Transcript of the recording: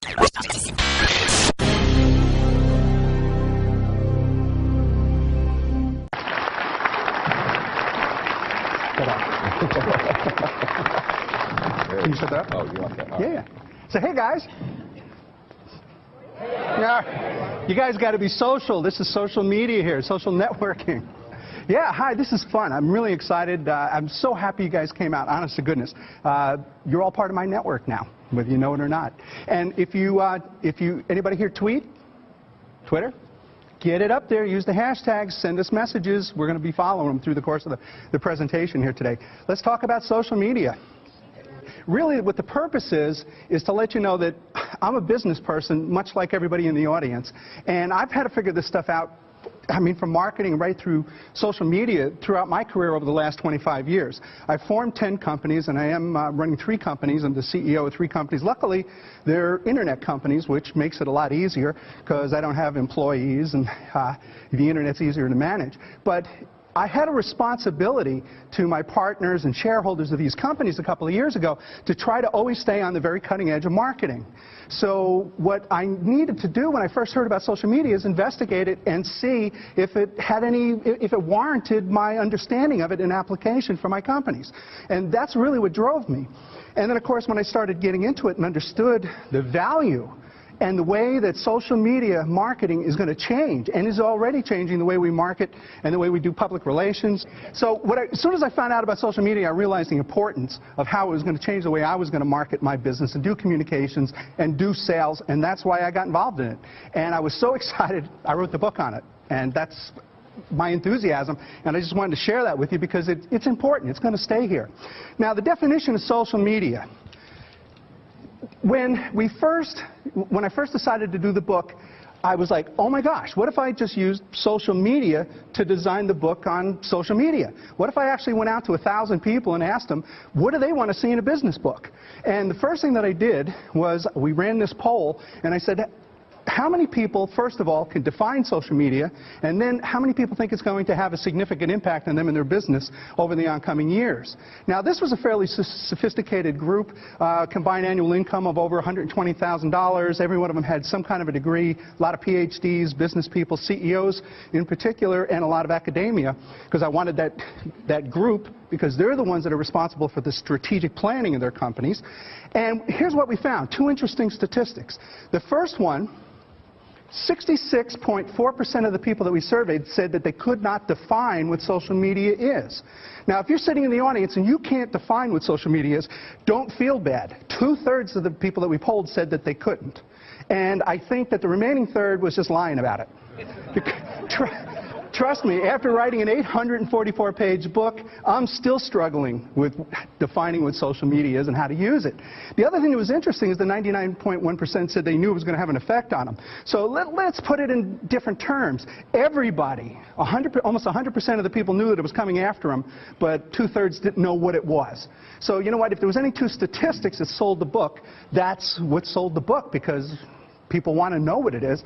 Can you set that up? Oh, you want that? Oh. Yeah. So, hey, guys. Yeah. You guys got to be social. This is social media here, social networking. Yeah, hi, this is fun. I'm really excited. I'm so happy you guys came out, honest to goodness. You're all part of my network now, whether you know it or not. And if anybody here tweet? Twitter? Get it up there, use the hashtags, send us messages. We're going to be following them through the course of the presentation here today. Let's talk about social media. Really, what the purpose is to let you know that I'm a business person, much like everybody in the audience, and I've had to figure this stuff out, I mean, from marketing right through social media throughout my career over the last 25 years. I've formed 10 companies, and I am running 3 companies. I'm the CEO of 3 companies. Luckily, they're internet companies, which makes it a lot easier because I don't have employees, and the internet's easier to manage. But I had a responsibility to my partners and shareholders of these companies a couple of years ago to try to always stay on the very cutting edge of marketing. So what I needed to do when I first heard about social media is investigate it and see if it warranted my understanding of it in application for my companies. And that's really what drove me. And then, of course, when I started getting into it and understood the value and the way that social media marketing is going to change, and is already changing the way we market and the way we do public relations. So as soon as I found out about social media, I realized the importance of how it was going to change the way I was going to market my business and do communications and do sales, and that's why I got involved in it. And I was so excited, I wrote the book on it. And that's my enthusiasm, and I just wanted to share that with you because it's important. It's going to stay here. Now, the definition of social media. When I first decided to do the book, I was like, oh my gosh, what if I just used social media to design the book on social media? What if I actually went out to 1,000 people and asked them, what do they want to see in a business book? And the first thing that I did was we ran this poll, and I said, how many people, first of all, can define social media, and then how many people think it's going to have a significant impact on them and their business over the oncoming years? Now, this was a fairly sophisticated group, combined annual income of over $120,000. Every one of them had some kind of a degree, a lot of PhDs, business people, CEOs in particular, and a lot of academia, because I wanted that group, because they're the ones that are responsible for the strategic planning of their companies. And here's what we found, 2 interesting statistics. The first one, 66.4% of the people that we surveyed said that they could not define what social media is. Now, if you're sitting in the audience and you can't define what social media is, don't feel bad. 2/3 of the people that we polled said that they couldn't. And I think that the remaining third was just lying about it. Trust me, after writing an 844-page book, I'm still struggling with defining what social media is and how to use it. The other thing that was interesting is the 99.1% said they knew it was going to have an effect on them. So let's put it in different terms. Everybody, almost 100% of the people knew that it was coming after them, but 2/3 didn't know what it was. So you know what, if there was any 2 statistics that sold the book, that's what sold the book, because people want to know what it is.